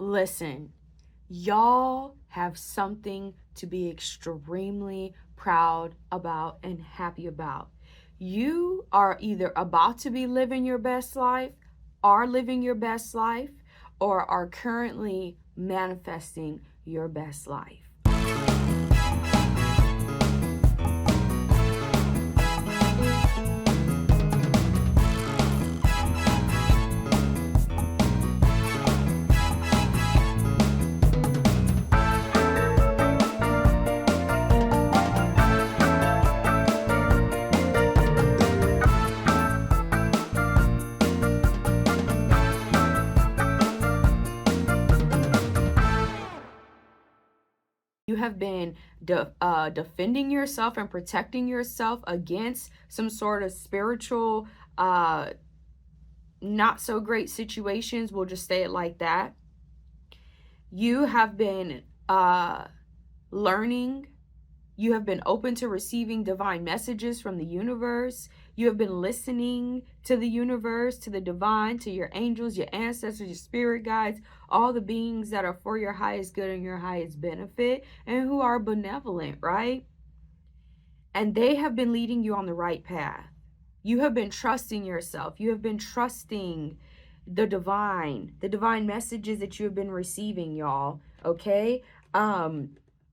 Listen, y'all have something to be extremely proud about and happy about. You are either about to be living your best life, are living your best life, or are currently manifesting your best life. You have been defending yourself and protecting yourself against some sort of spiritual, not so great situations. We'll just say it like that. You have been learning. You have been open to receiving divine messages from the universe. You have been listening to the universe, to the divine, to your angels, your ancestors, your spirit guides, all the beings that are for your highest good and your highest benefit and who are benevolent, right? And they have been leading you on the right path. You have been trusting yourself. You have been trusting the divine messages that you have been receiving, y'all. Okay?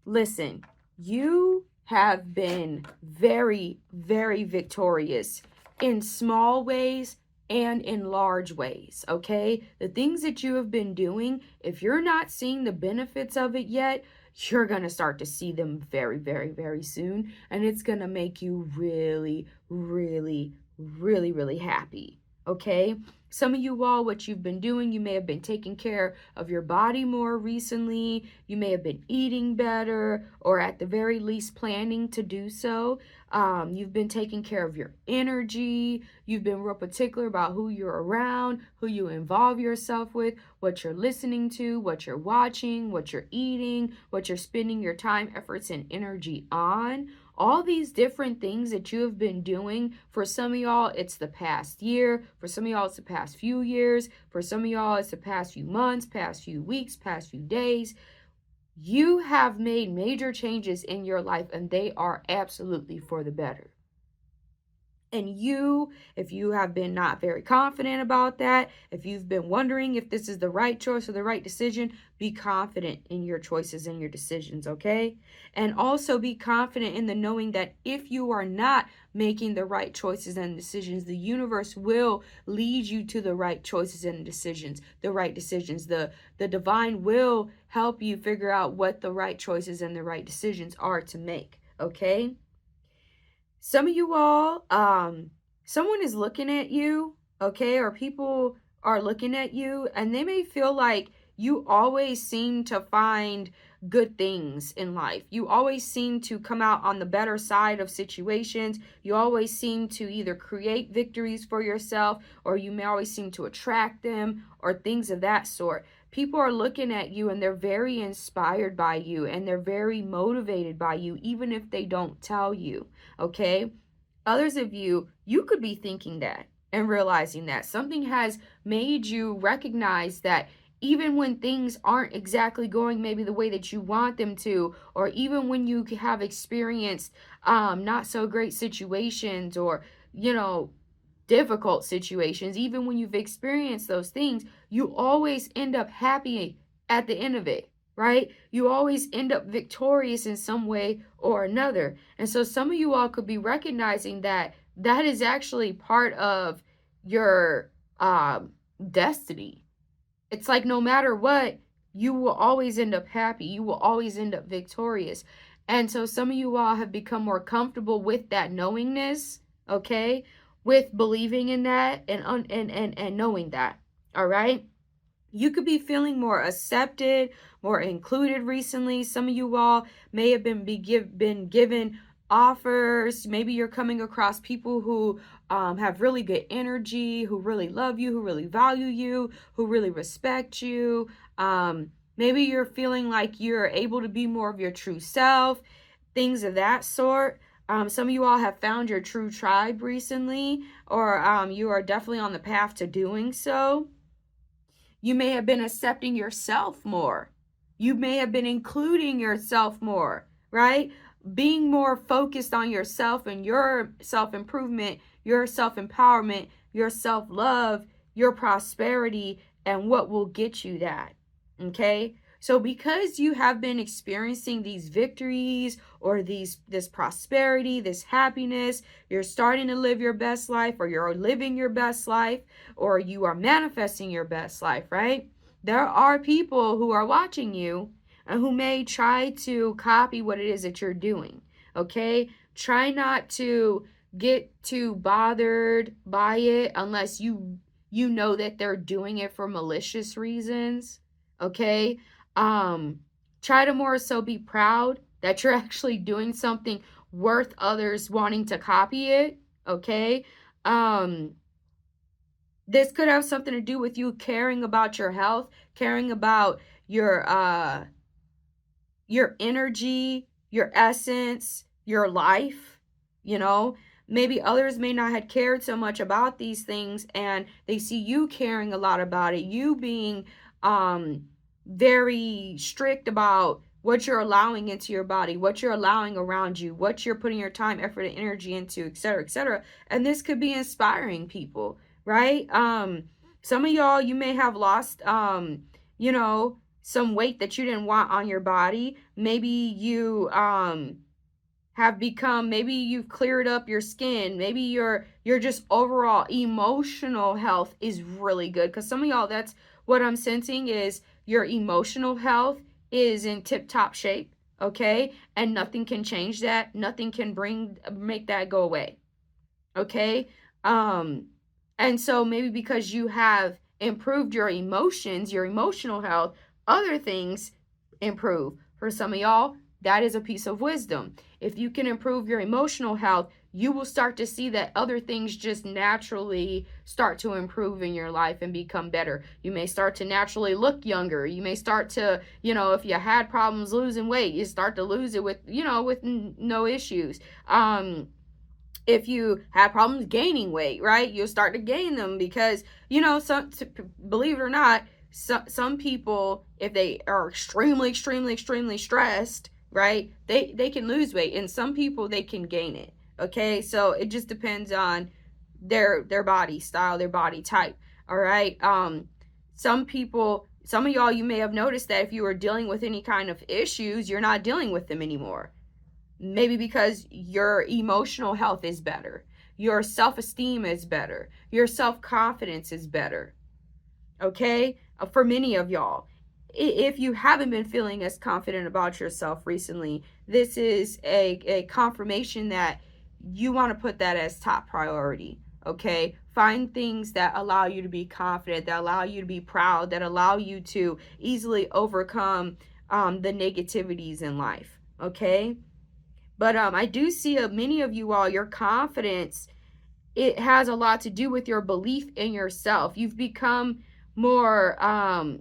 Listen, you have been very, very victorious in small ways and in large ways, okay? The things that you have been doing, if you're not seeing the benefits of it yet, you're going to start to see them very, very, very soon. And it's going to make you really, really, really, really happy, okay? Some of you all, what you've been doing, you may have been taking care of your body more recently. You may have been eating better, or at the very least planning to do so. You've been taking care of your energy. You've been real particular about who you're around, who you involve yourself with, what you're listening to, what you're watching, what you're eating, what you're spending your time, efforts, and energy on. All these different things that you have been doing. For some of y'all, it's the past year. For some of y'all, it's the past few years. For some of y'all, it's the past few months, past few weeks, past few days. You have made major changes in your life, and they are absolutely for the better. And you, if you have been not very confident about that, if you've been wondering if this is the right choice or the right decision, be confident in your choices and your decisions, okay? And also be confident in the knowing that if you are not making the right choices and decisions, the universe will lead you to the right choices and decisions, the right decisions. The divine will help you figure out what the right choices and the right decisions are to make, okay? Some of you all, someone is looking at you, okay, or people are looking at you, and they may feel like you always seem to find good things in life. You always seem to come out on the better side of situations. You always seem to either create victories for yourself, or you may always seem to attract them, or things of that sort. People are looking at you and they're very inspired by you and they're very motivated by you, even if they don't tell you, okay? Others of you, you could be thinking that and realizing that something has made you recognize that even when things aren't exactly going maybe the way that you want them to, or even when you have experienced not so great situations, or, you know, difficult situations, even when you've experienced those things, you always end up happy at the end of it, right? You always end up victorious in some way or another. And so some of you all could be recognizing that that is actually part of your destiny. It's like no matter what, you will always end up happy. You will always end up victorious. And so some of you all have become more comfortable with that knowingness, okay? With believing in that and knowing that, all right? You could be feeling more accepted, more included recently. Some of you all may have been given offers. Maybe you're coming across people who have really good energy, who really love you, who really value you, who really respect you. Maybe you're feeling like you're able to be more of your true self, things of that sort. Some of you all have found your true tribe recently, or you are definitely on the path to doing so. You may have been accepting yourself more. You may have been including yourself more, right? Being more focused on yourself and your self-improvement, your self-empowerment, your self-love, your prosperity, and what will get you that. Okay? So because you have been experiencing these victories or this prosperity, this happiness, you're starting to live your best life, or you're living your best life, or you are manifesting your best life, right? There are people who are watching you and who may try to copy what it is that you're doing. Okay? Try not to get too bothered by it unless you know that they're doing it for malicious reasons. Okay? Try to more so be proud that you're actually doing something worth others wanting to copy it. Okay? This could have something to do with you caring about your health, caring about your energy, your essence, your life. You know, maybe others may not have cared so much about these things, and they see you caring a lot about it, you being very strict about what you're allowing into your body, what you're allowing around you, what you're putting your time, effort, and energy into, etc., etc. And this could be inspiring people, right? Some of y'all, you may have lost you know, some weight that you didn't want on your body. Maybe you have become, maybe you've cleared up your skin, maybe you're just overall emotional health is really good, because some of y'all, that's what I'm sensing, is your emotional health is in tip-top shape. Okay? And nothing can change that, nothing can make that go away. Okay? And so maybe because you have improved your emotions, your emotional health, other things improve. For some of y'all, that is a piece of wisdom. If you can improve your emotional health, you will start to see that other things just naturally start to improve in your life and become better. You may start to naturally look younger. You may start to, if you had problems losing weight, you start to lose it with no issues. If you have problems gaining weight, right, you'll start to gain them, because believe it or not, some people, if they are extremely stressed, right, they can lose weight, and some people, they can gain it. Okay, so it just depends on their body style, their body type. All right. Some of y'all, you may have noticed that if you were dealing with any kind of issues, you're not dealing with them anymore. Maybe because your emotional health is better, your self-esteem is better, your self-confidence is better. Okay? For many of y'all, if you haven't been feeling as confident about yourself recently, this is a confirmation that you want to put that as top priority. Okay? Find things that allow you to be confident, that allow you to be proud, that allow you to easily overcome the negativities in life. Okay? But I do see many of you all, your confidence, it has a lot to do with your belief in yourself. You've become more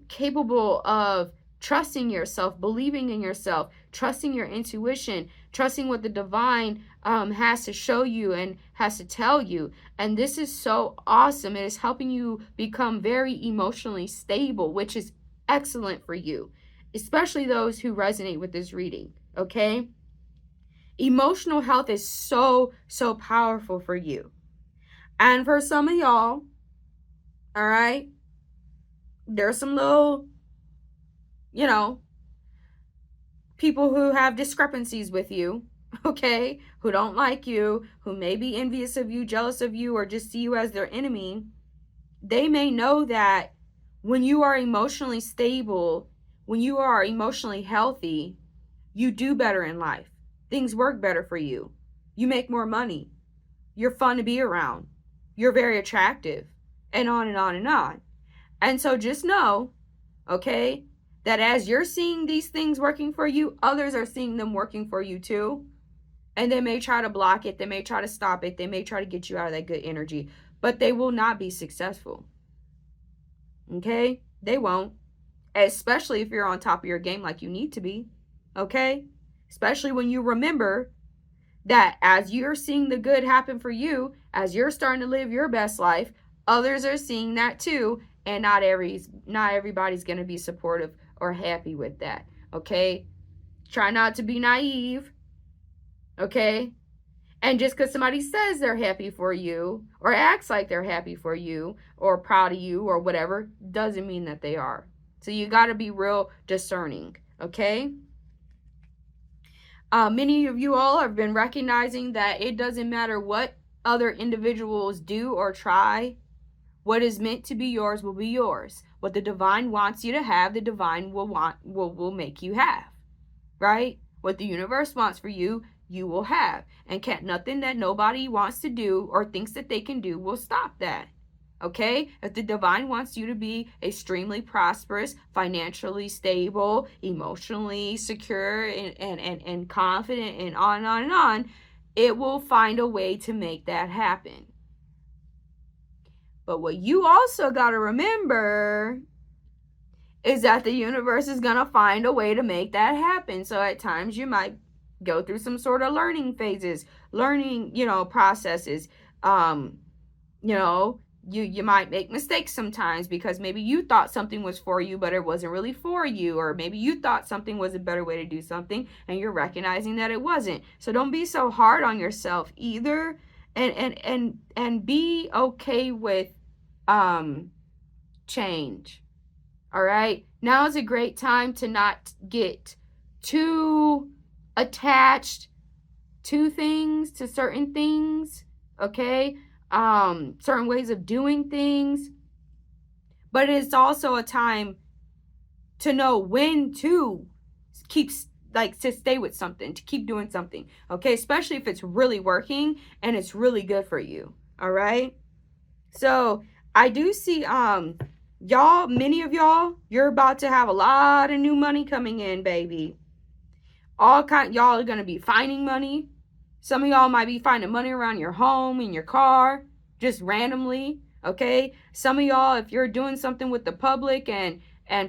capable of trusting yourself, believing in yourself, trusting your intuition, trusting what the divine has to show you and has to tell you. And this is so awesome. It is helping you become very emotionally stable, which is excellent for you, especially those who resonate with this reading. Okay? Emotional health is so powerful for you. And for some of y'all, all right, there's some little, people who have discrepancies with you, okay, who don't like you, who may be envious of you, jealous of you, or just see you as their enemy. They may know that when you are emotionally stable, when you are emotionally healthy, you do better in life. Things work better for you. You make more money. You're fun to be around. You're very attractive. And on and on and on. And so just know, okay, that as you're seeing these things working for you, others are seeing them working for you too. And they may try to block it. They may try to stop it. They may try to get you out of that good energy. But they will not be successful. Okay? They won't. Especially if you're on top of your game like you need to be. Okay? Especially when you remember that as you're seeing the good happen for you, as you're starting to live your best life, others are seeing that too, and not everybody's going to be supportive or happy with that. Okay? Try not to be naive. Okay? And just because somebody says they're happy for you or acts like they're happy for you or proud of you or whatever doesn't mean that they are. So you got to be real discerning. Okay? Many of you all have been recognizing that it doesn't matter what other individuals do or try. What is meant to be yours will be yours. What the divine wants you to have, the divine will make you have. Right? What the universe wants for you, you will have. And can't nothing that nobody wants to do or thinks that they can do will stop that. Okay? If the divine wants you to be extremely prosperous, financially stable, emotionally secure, and confident, and on and on, it will find a way to make that happen. But what you also got to remember is that the universe is going to find a way to make that happen. So at times you might go through some sort of learning phases, learning, processes. You might make mistakes sometimes because maybe you thought something was for you, but it wasn't really for you. Or maybe you thought something was a better way to do something and you're recognizing that it wasn't. So don't be so hard on yourself either. And be okay with change. All right. Now is a great time to not get too attached to things, to certain things. Okay. Certain ways of doing things. But it's also a time to know when to to stay with something, to keep doing something. Okay. Especially if it's really working and it's really good for you. All right. So I do see, y'all, many of y'all, you're about to have a lot of new money coming in, baby. Y'all are going to be finding money. Some of y'all might be finding money around your home, in your car, just randomly, okay? Some of y'all, if you're doing something with the public and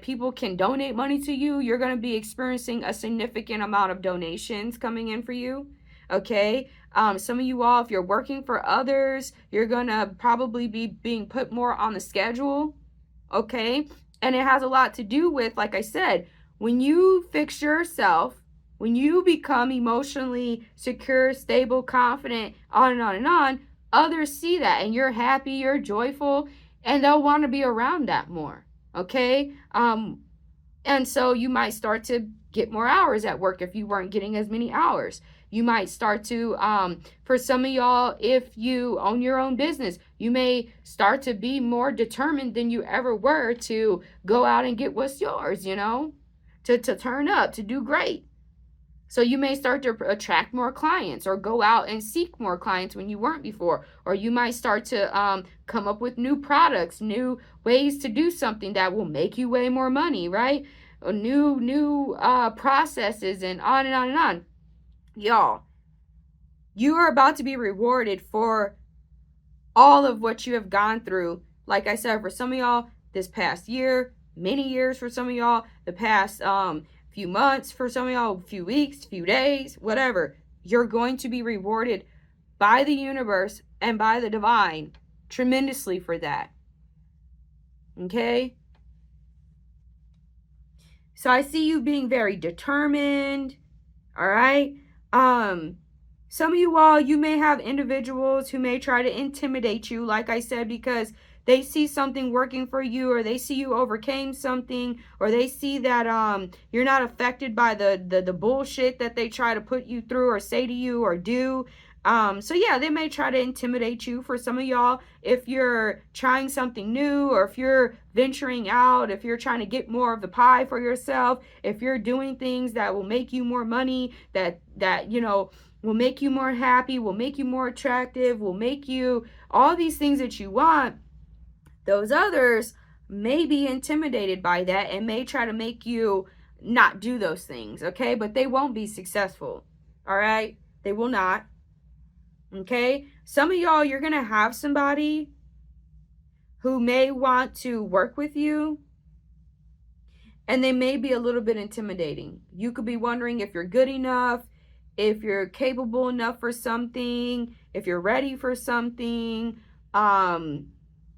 people can donate money to you, you're going to be experiencing a significant amount of donations coming in for you, okay? Some of you all, if you're working for others, you're going to probably be being put more on the schedule, okay? And it has a lot to do with, like I said, when you fix yourself, when you become emotionally secure, stable, confident, on and on and on, others see that and you're happy, you're joyful, and they'll want to be around that more, okay? And so you might start to get more hours at work if you weren't getting as many hours. You might start to, for some of y'all, if you own your own business, you may start to be more determined than you ever were to go out and get what's yours, to turn up, to do great. So you may start to attract more clients or go out and seek more clients when you weren't before. Or you might start to come up with new products, new ways to do something that will make you way more money, right? Or new processes and on and on and on. Y'all, you are about to be rewarded for all of what you have gone through. Like I said, for some of y'all, this past year, many years for some of y'all, the past few months for some of y'all, few weeks, few days, whatever. You're going to be rewarded by the universe and by the divine tremendously for that. Okay? So I see you being very determined. All right? Some of you all, you may have individuals who may try to intimidate you, like I said, because they see something working for you, or they see you overcame something, or they see that you're not affected by the bullshit that they try to put you through or say to you or do. So yeah, they may try to intimidate you. For some of y'all, if you're trying something new, or if you're venturing out, if you're trying to get more of the pie for yourself, if you're doing things that will make you more money, that will make you more happy, will make you more attractive, will make you all these things that you want, those others may be intimidated by that and may try to make you not do those things, okay? But they won't be successful, all right? They will not, okay? Some of y'all, you're going to have somebody who may want to work with you, and they may be a little bit intimidating. You could be wondering if you're good enough, if you're capable enough for something, if you're ready for something,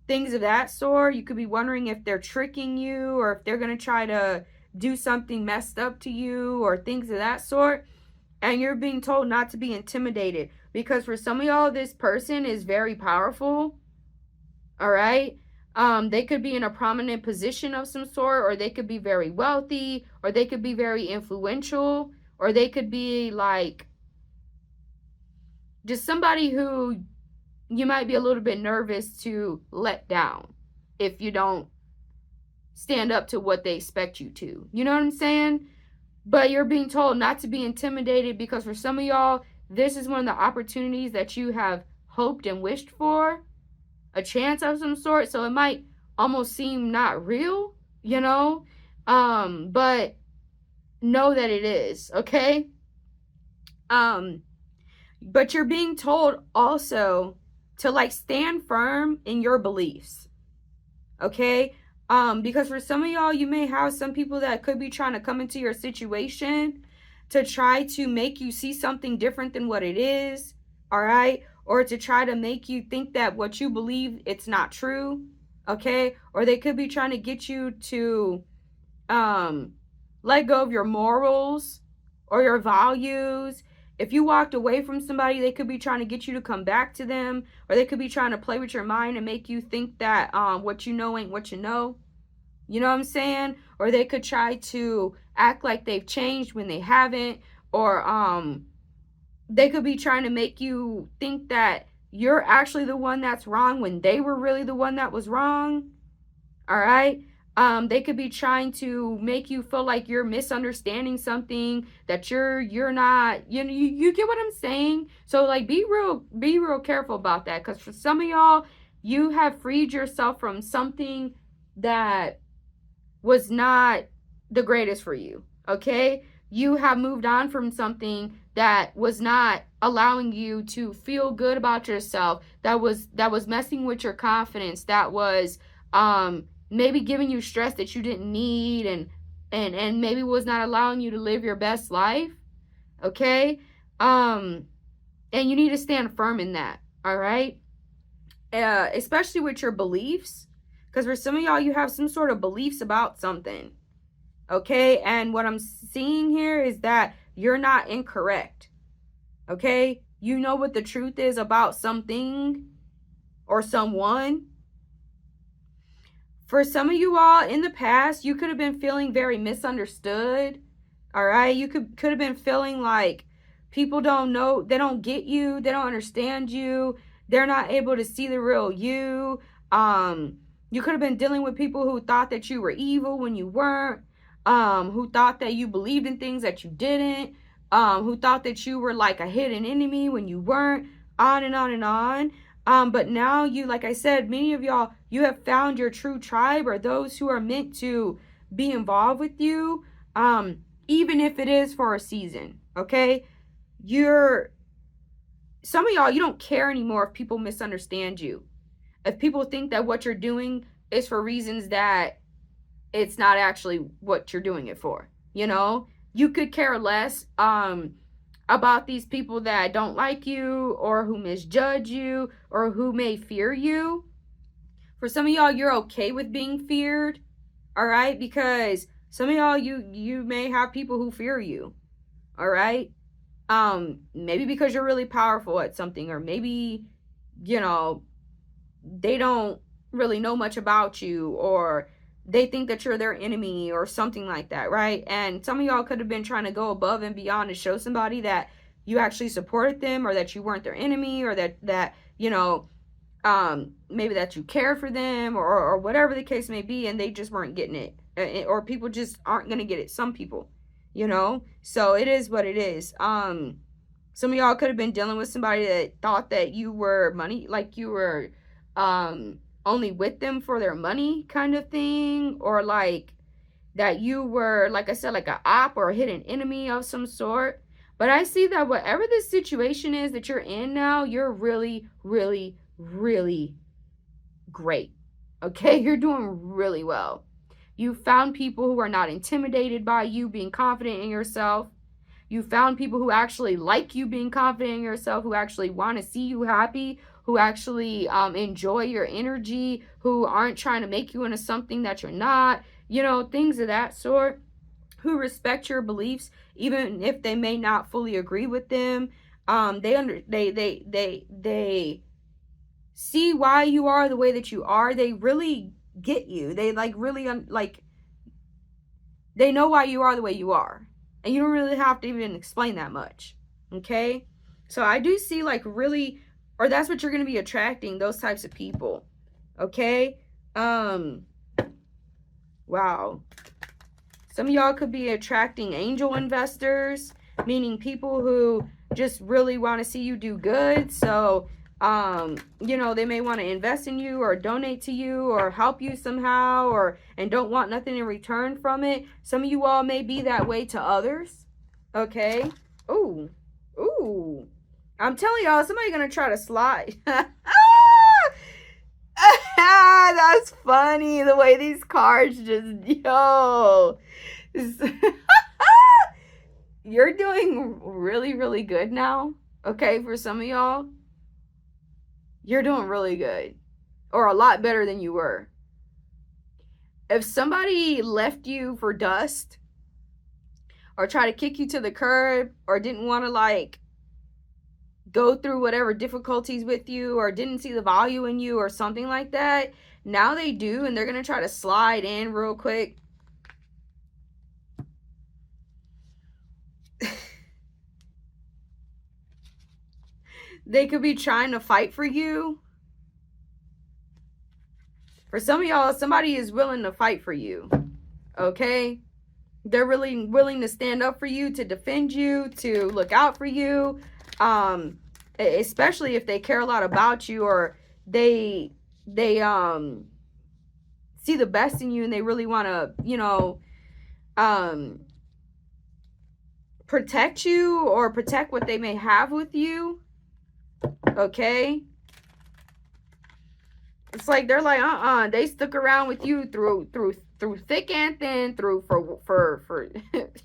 things of that sort. You could be wondering if they're tricking you or if they're going to try to do something messed up to you or things of that sort. And you're being told not to be intimidated, because for some of y'all, this person is very powerful. All right. They could be in a prominent position of some sort, or they could be very wealthy, or they could be very influential, or they could be like just somebody who you might be a little bit nervous to let down if you don't stand up to what they expect you to. You know what I'm saying? But you're being told not to be intimidated, because for some of y'all, this is one of the opportunities that you have hoped and wished for, a chance of some sort. So it might almost seem not real, you know, but know that it is, okay? But you're being told also to like stand firm in your beliefs, okay? Because for some of y'all, you may have some people that could be trying to come into your situation to try to make you see something different than what it is, all right? Or to try to make you think that what you believe, it's not true, okay? Or they could be trying to get you to let go of your morals or your values. If you walked away from somebody, they could be trying to get you to come back to them, or they could be trying to play with your mind and make you think that what you know ain't what you know. You know what I'm saying? Or they could try to act like they've changed when they haven't, or they could be trying to make you think that you're actually the one that's wrong when they were really the one that was wrong. All right? They could be trying to make you feel like you're misunderstanding something, that you're not, you get what I'm saying? So like be real careful about that, because for some of y'all, you have freed yourself from something that was not the greatest for you, okay? You have moved on from something that was not allowing you to feel good about yourself, that was messing with your confidence, that was maybe giving you stress that you didn't need, and maybe was not allowing you to live your best life, okay? And you need to stand firm in that, all right? Especially with your beliefs, because for some of y'all, you have some sort of beliefs about something, okay? And what I'm seeing here is that you're not incorrect, okay? You know what the truth is about something or someone. For some of you all, in the past, you could have been feeling very misunderstood, all right? You could have been feeling like people don't know, they don't get you, they don't understand you, they're not able to see the real you. You could have been dealing with people who thought that you were evil when you weren't, who thought that you believed in things that you didn't, who thought that you were like a hidden enemy when you weren't, on and on and on. But now you, like I said, many of y'all, you have found your true tribe, or those who are meant to be involved with you, even if it is for a season, okay? Some of y'all, you don't care anymore if people misunderstand you. If people think that what you're doing is for reasons that it's not actually what you're doing it for, you know? You could care less about these people that don't like you, or who misjudge you, or who may fear you. For some of y'all, you're okay with being feared, all right? Because some of y'all, you may have people who fear you, all right? Maybe because you're really powerful at something, or maybe, they don't really know much about you, or they think that you're their enemy or something like that, right? And some of y'all could have been trying to go above and beyond to show somebody that you actually supported them, or that you weren't their enemy, or that maybe that you cared for them, or whatever the case may be, and they just weren't getting it, or people just aren't going to get it. Some people, so it is what it is. Some of y'all could have been dealing with somebody that thought that you were money, like you were only with them for their money kind of thing, or like that you were, like I said, like an op or a hidden enemy of some sort. But I see that whatever this situation is that you're in now, you're really, really, really great, okay? You're doing really well. You found people who are not intimidated by you being confident in yourself. You found people who actually like you being confident in yourself, who actually want to see you happy, who actually enjoy your energy, who aren't trying to make you into something that you're not, you know, things of that sort, who respect your beliefs even if they may not fully agree with them. They see why you are the way that you are. They really get you. They like really like they know why you are the way you are, and you don't really have to even explain that much. Okay, so I do see like really, or that's what you're going to be attracting, those types of people. Okay, wow, some of y'all could be attracting angel investors, meaning people who just really want to see you do good. So you know, they may want to invest in you or donate to you or help you somehow, or and don't want nothing in return from it. Some of you all may be that way to others. Okay. Ooh, I'm telling y'all, somebody's gonna try to slide. That's funny, the way these cards just, yo. You're doing really, really good now. Okay, for some of y'all, you're doing really good, or a lot better than you were. If somebody left you for dust, or tried to kick you to the curb, or didn't want to like go through whatever difficulties with you, or didn't see the value in you or something like that, now they do, and they're going to try to slide in real quick. They could be trying to fight for you. For some of y'all, somebody is willing to fight for you. Okay? They're really willing to stand up for you, to defend you, to look out for you. Especially if they care a lot about you, or they see the best in you, and they really want to, you know, protect you or protect what they may have with you. Okay, it's like they're like they stuck around with you through thick and thin, through for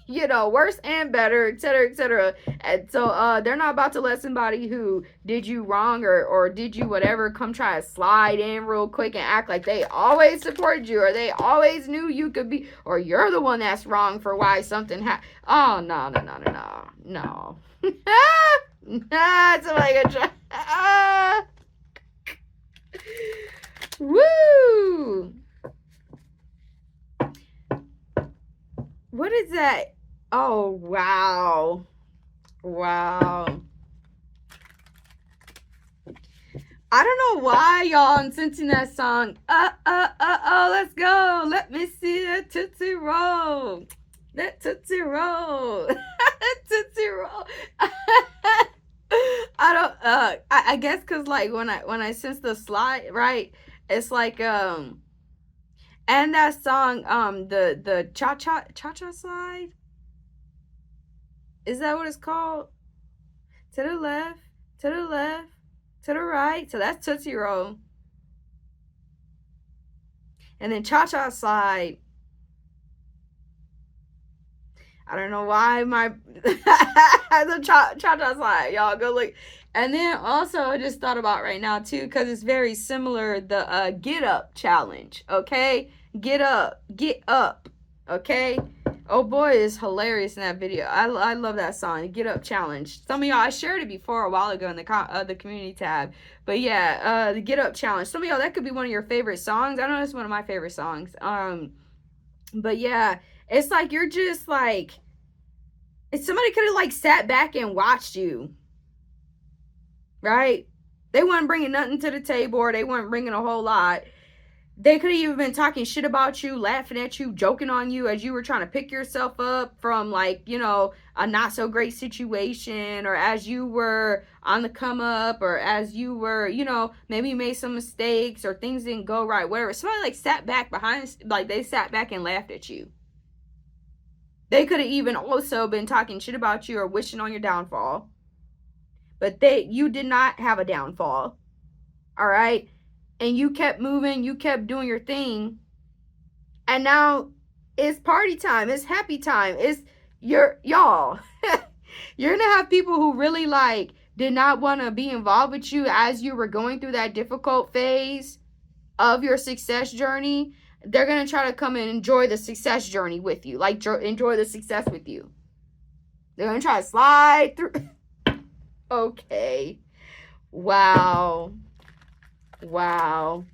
you know, worse and better, etc., etc. And so they're not about to let somebody who did you wrong or did you whatever come try to slide in real quick and act like they always supported you, or they always knew you could be, or you're the one that's wrong for why something happened. Oh, no. Somebody gonna try. Woo! What is that? Oh, wow. I don't know why y'all, I'm sensing that song. Let's go. Let me see that Tootsie Roll. That Tootsie Roll. Tootsie Roll. I guess because like when I sense the slide, right, it's like and that song, the cha-cha slide, is that what it's called? To the left, to the left, to the right. So that's Tootsie Roll. And then cha-cha slide, I don't know why my the cha-cha slide, y'all go look. And then also I just thought about right now too, because it's very similar, the get up challenge. Okay, get up, okay. Oh boy, it's hilarious in that video. I love that song, Get Up Challenge. Some of y'all, I shared it before a while ago in the community tab. But yeah, the Get Up Challenge. Some of y'all, that could be one of your favorite songs. I know it's one of my favorite songs. But yeah, it's like you're just like, if somebody could have like sat back and watched you, right? They weren't bringing nothing to the table, or they weren't bringing a whole lot. They could have even been talking shit about you, laughing at you, joking on you as you were trying to pick yourself up from, like, you know, a not so great situation, or as you were on the come up, or as you were, you know, maybe you made some mistakes or things didn't go right, whatever. Somebody like sat back behind, like they sat back and laughed at you. They could have even also been talking shit about you or wishing on your downfall. But you did not have a downfall. All right? And you kept moving, you kept doing your thing. And now it's party time. It's happy time. It's y'all. You're going to have people who really like did not want to be involved with you as you were going through that difficult phase of your success journey, they're going to try to come and enjoy the success journey with you. Like, enjoy the success with you. They're going to try to slide through. Okay. Wow. Wow.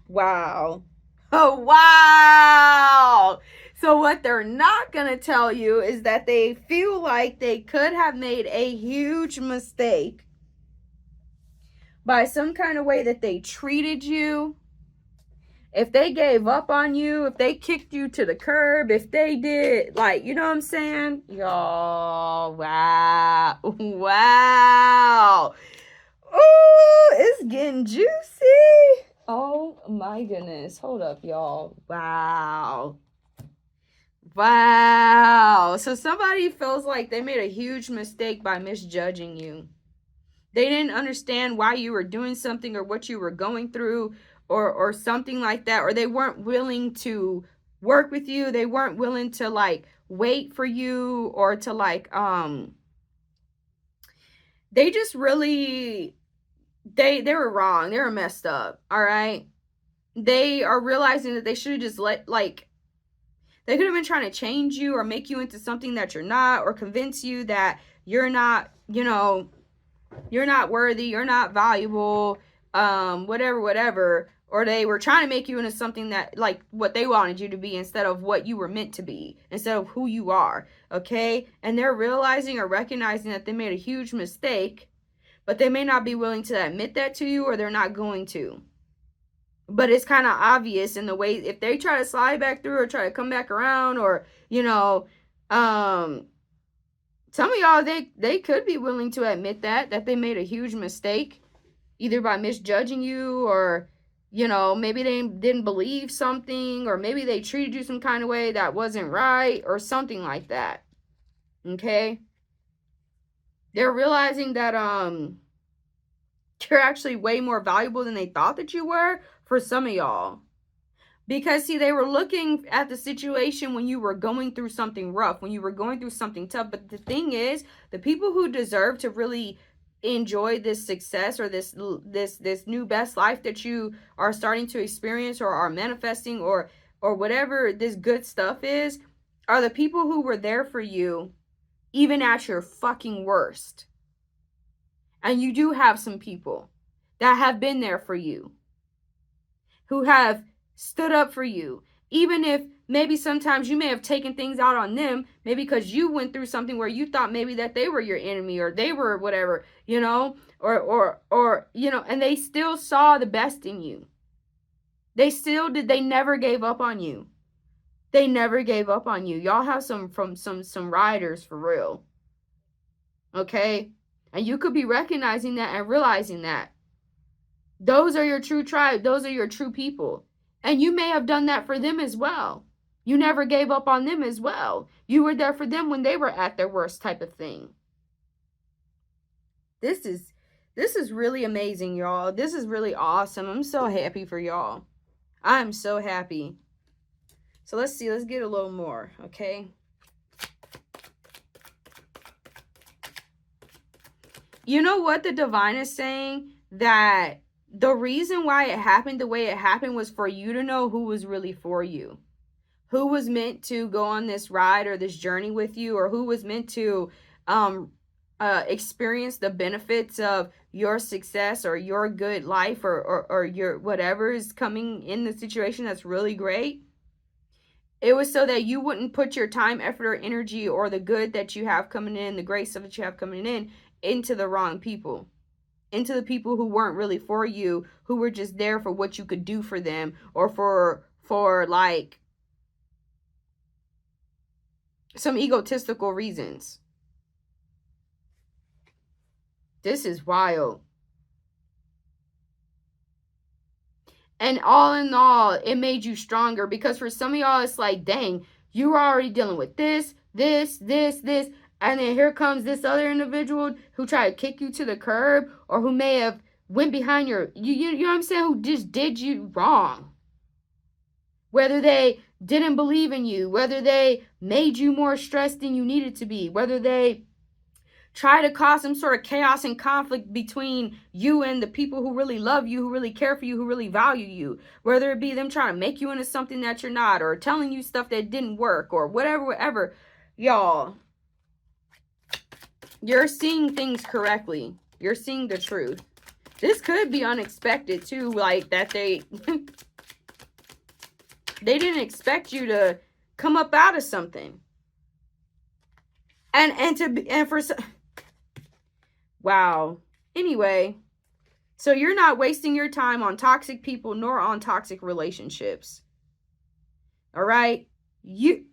Wow. Oh, wow. So what they're not going to tell you is that they feel like they could have made a huge mistake by some kind of way that they treated you. If they gave up on you, if they kicked you to the curb, if they did, like, you know what I'm saying? Y'all, wow. Wow. Ooh, it's getting juicy. Oh my goodness. Hold up, y'all. Wow. Wow. So somebody feels like they made a huge mistake by misjudging you. They didn't understand why you were doing something or what you were going through or something like that. Or they weren't willing to work with you. They weren't willing to like wait for you or to like, they just really, they were wrong. They were messed up. All right. They are realizing that they should have just they could have been trying to change you or make you into something that you're not, or convince you that you're not, you know, you're not worthy, you're not valuable, whatever. Or they were trying to make you into something that, like, what they wanted you to be instead of what you were meant to be, instead of who you are, okay? And they're realizing or recognizing that they made a huge mistake, but they may not be willing to admit that to you, or they're not going to. But it's kind of obvious in the way, if they try to slide back through or try to come back around, or, you know, some of y'all, they could be willing to admit that they made a huge mistake, either by misjudging you, or, you know, maybe they didn't believe something, or maybe they treated you some kind of way that wasn't right, or something like that. Okay? They're realizing that you're actually way more valuable than they thought that you were, for some of y'all. Because, see, they were looking at the situation when you were going through something rough, when you were going through something tough. But the thing is, the people who deserve to really enjoy this success, or this new best life that you are starting to experience, or are manifesting, or whatever this good stuff is, are the people who were there for you even at your fucking worst. And you do have some people that have been there for you, who have stood up for you, even if maybe sometimes you may have taken things out on them, maybe because you went through something where you thought maybe that they were your enemy, or they were whatever, you know, or you know, and they still saw the best in you. They still did. They never gave up on you. They never gave up on you. Y'all have some riders for real. Okay? And you could be recognizing that and realizing that. Those are your true tribe. Those are your true people. And you may have done that for them as well. You never gave up on them as well. You were there for them when they were at their worst, type of thing. This is really amazing, y'all. This is really awesome. I'm so happy for y'all. I'm so happy. So let's see. Let's get a little more, okay? You know what the divine is saying? That the reason why it happened the way it happened was for you to know who was really for you. Who was meant to go on this ride or this journey with you, or who was meant to experience the benefits of your success or your good life, or your whatever is coming in the situation that's really great. It was so that you wouldn't put your time, effort, or energy, or the good that you have coming in, the great stuff that you have coming in, into the wrong people. Into the people who weren't really for you, who were just there for what you could do for them, or for like some egotistical reasons. This is wild. And all in all, it made you stronger, because for some of y'all, it's like, dang, you were already dealing with this, and then here comes this other individual who tried to kick you to the curb, or who may have went behind you know what I'm saying, who just did you wrong. Whether they didn't believe in you, whether they made you more stressed than you needed to be, whether they try to cause some sort of chaos and conflict between you and the people who really love you, who really care for you, who really value you. Whether it be them trying to make you into something that you're not, or telling you stuff that didn't work, or whatever. Y'all, you're seeing things correctly. You're seeing the truth. This could be unexpected too, like that they didn't expect you to come up out of something. Wow. Anyway, so you're not wasting your time on toxic people nor on toxic relationships. All right? You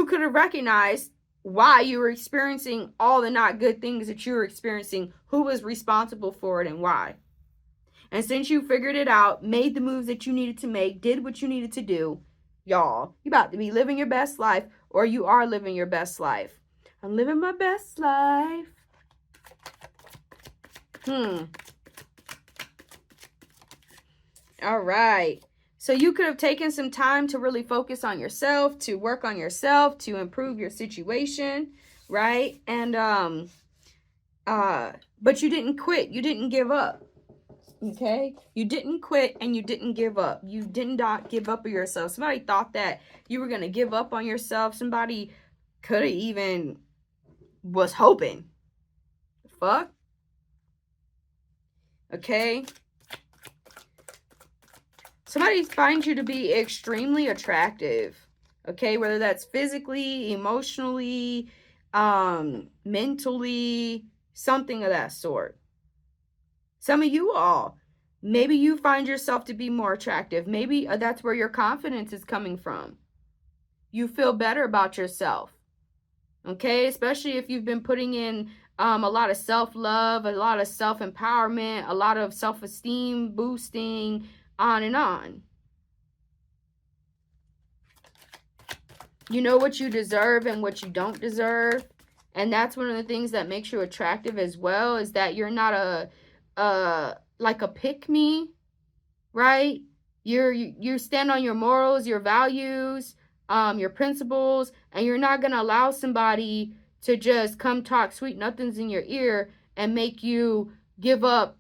could have recognized why you were experiencing all the not good things that you were experiencing, who was responsible for it and why. And since you figured it out, made the moves that you needed to make, did what you needed to do, y'all, you about to be living your best life, or you are living your best life. I'm living my best life. All right. So you could have taken some time to really focus on yourself, to work on yourself, to improve your situation, right? And but you didn't quit. You didn't give up. Okay? You didn't quit and you didn't give up. You did not give up on yourself. Somebody thought that you were going to give up on yourself. Somebody could have even was hoping. Fuck. Okay? Somebody finds you to be extremely attractive. Okay? Whether that's physically, emotionally, mentally, something of that sort. Some of you all, maybe you find yourself to be more attractive. Maybe that's where your confidence is coming from. You feel better about yourself. Okay? Especially if you've been putting in a lot of self-love, a lot of self-empowerment, a lot of self-esteem boosting, on and on. You know what you deserve and what you don't deserve. And that's one of the things that makes you attractive as well, is that you're not like a pick-me, right? You stand on your morals, your values, your principles, and you're not going to allow somebody to just come talk sweet nothings in your ear and make you give up,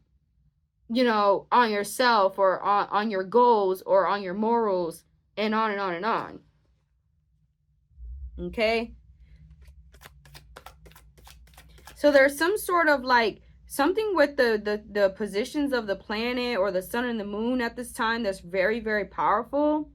you know, on yourself or on your goals or on your morals and on and on and on. Okay? So there's some sort of like something with the positions of the planet or the sun and the moon at this time that's very, very powerful.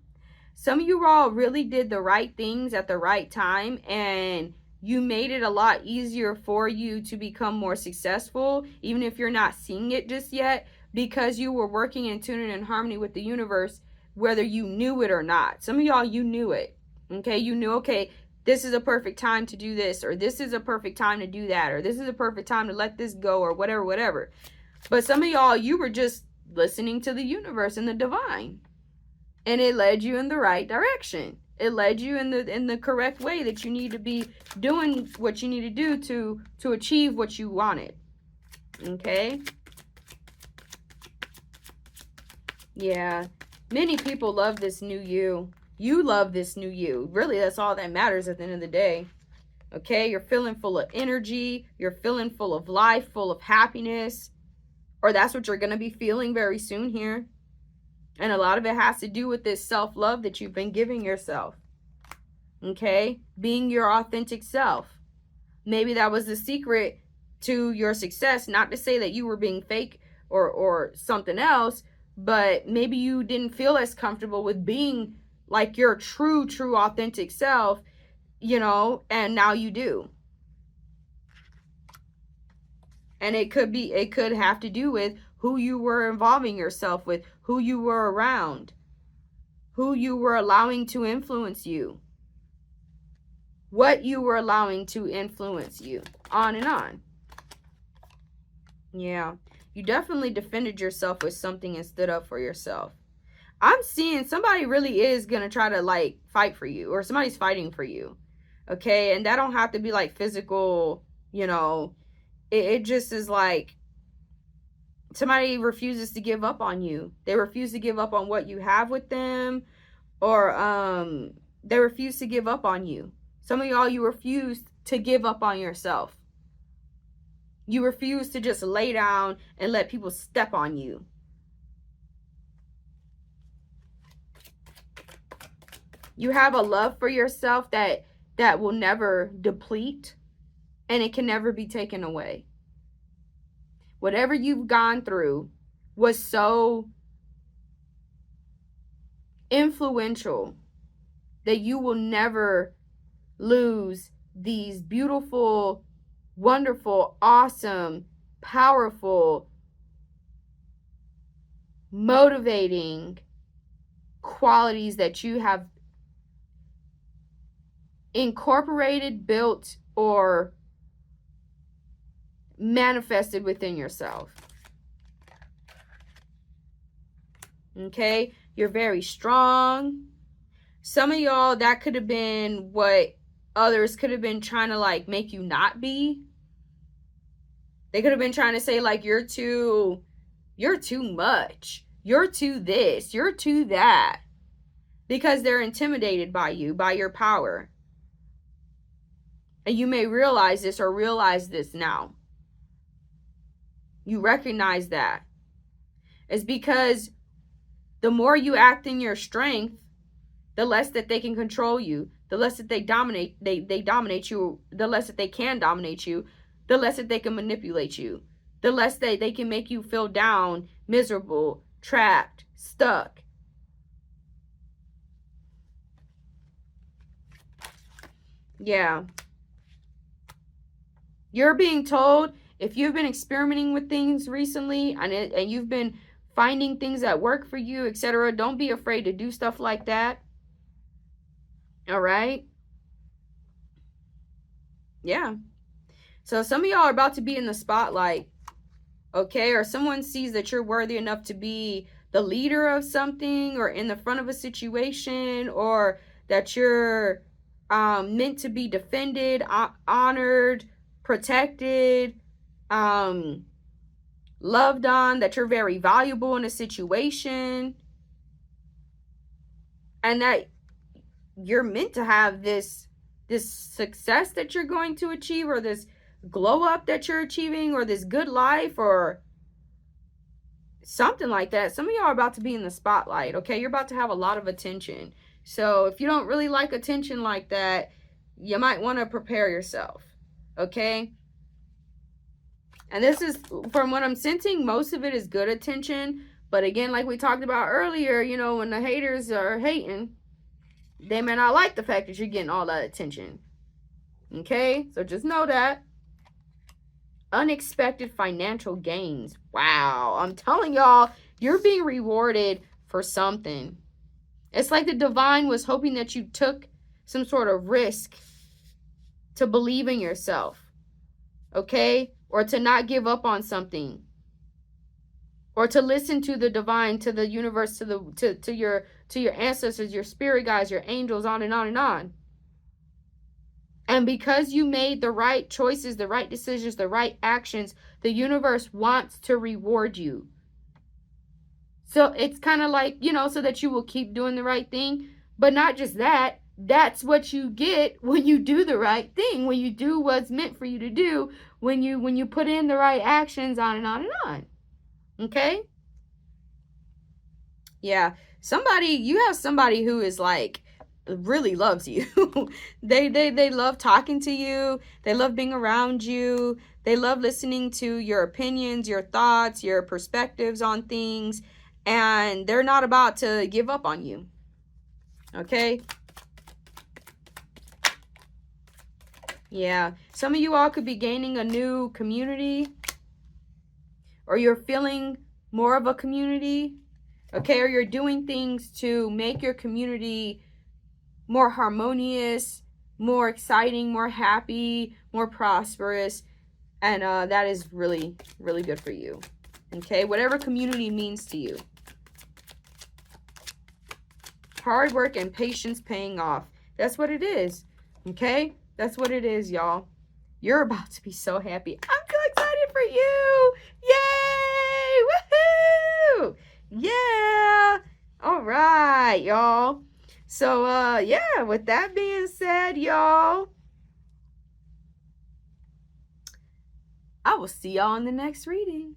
Some of you all really did the right things at the right time, and you made it a lot easier for you to become more successful, even if you're not seeing it just yet, because you were working in tune and in harmony with the universe, whether you knew it or not. Some of y'all, you knew it. Okay, you knew, okay, this is a perfect time to do this, or this is a perfect time to do that, or this is a perfect time to let this go, or whatever. But some of y'all, you were just listening to the universe and the divine, and it led you in the right direction. It led you in the correct way that you need to be doing what you need to do to achieve what you wanted. Okay? Yeah. Many people love this new you. You love this new you. Really, that's all that matters at the end of the day. Okay? You're feeling full of energy. You're feeling full of life, full of happiness. Or that's what you're going to be feeling very soon here. And a lot of it has to do with this self-love that you've been giving yourself. Okay? Being your authentic self. Maybe that was the secret to your success. Not to say that you were being fake or something else, but maybe you didn't feel as comfortable with being like your true authentic self, you know, and now you do. And it could have to do with who you were involving yourself with, who you were around, who you were allowing to influence you, what you were allowing to influence you, on and on. Yeah, you definitely defended yourself with something and stood up for yourself. I'm seeing somebody really is going to try to like fight for you, or somebody's fighting for you. Okay, and that don't have to be like physical, you know. It just is like somebody refuses to give up on you. They refuse to give up on what you have with them, or they refuse to give up on you. Some of y'all, you refuse to give up on yourself. You refuse to just lay down and let people step on you. You have a love for yourself that will never deplete, and it can never be taken away. Whatever you've gone through was so influential that you will never lose these beautiful, wonderful, awesome, powerful, motivating qualities that you have incorporated, built, or manifested within yourself. Okay? You're very strong. Some of y'all, that could have been what others could have been trying to like make you not be. They could have been trying to say like you're too much. You're too this, you're too that. Because they're intimidated by you, by your power. And you may realize this or realize this now. You recognize that. It's because the more you act in your strength, the less that they can control you, the less that they dominate you, the less that they can dominate you, the less that they can manipulate you, the less that they can make you feel down, miserable, trapped, stuck. Yeah. You're being told, if you've been experimenting with things recently and you've been finding things that work for you, etc., don't be afraid to do stuff like that. All right? Yeah. So some of y'all are about to be in the spotlight, okay? Or someone sees that you're worthy enough to be the leader of something or in the front of a situation, or that you're meant to be defended, honored, protected, loved on, that you're very valuable in a situation, and that you're meant to have this success that you're going to achieve, or this glow up that you're achieving, or this good life, or something like that. Some of y'all are about to be in the spotlight, okay? You're about to have a lot of attention. So if you don't really like attention like that, you might want to prepare yourself, okay? And this is, from what I'm sensing, most of it is good attention. But again, like we talked about earlier, you know, when the haters are hating, they may not like the fact that you're getting all that attention. Okay? So just know that. Unexpected financial gains. Wow. I'm telling y'all, you're being rewarded for something. It's like the divine was hoping that you took some sort of risk to believe in yourself. Okay? Or to not give up on something. Or to listen to the divine, to the universe, to your ancestors, your spirit guides, your angels, on and on and on. And because you made the right choices, the right decisions, the right actions, the universe wants to reward you. So it's kind of like, you know, so that you will keep doing the right thing. But not just that, that's what you get when you do the right thing, when you do what's meant for you to do, when you put in the right actions, on and on and on. Okay? Yeah. You have somebody who is like, really loves you. they love talking to you. They love being around you. They love listening to your opinions, your thoughts, your perspectives on things, and they're not about to give up on you. Okay? Yeah. Some of you all could be gaining a new community, or you're feeling more of a community. Okay? Or you're doing things to make your community more harmonious, more exciting, more happy, more prosperous. And that is really, really good for you. Okay? Whatever community means to you. Hard work and patience paying off. That's what it is. Okay? That's what it is, y'all. You're about to be so happy. I'm so excited for you. Yay! Woohoo! Yeah! All right, y'all. So, yeah, with that being said, y'all, I will see y'all in the next reading.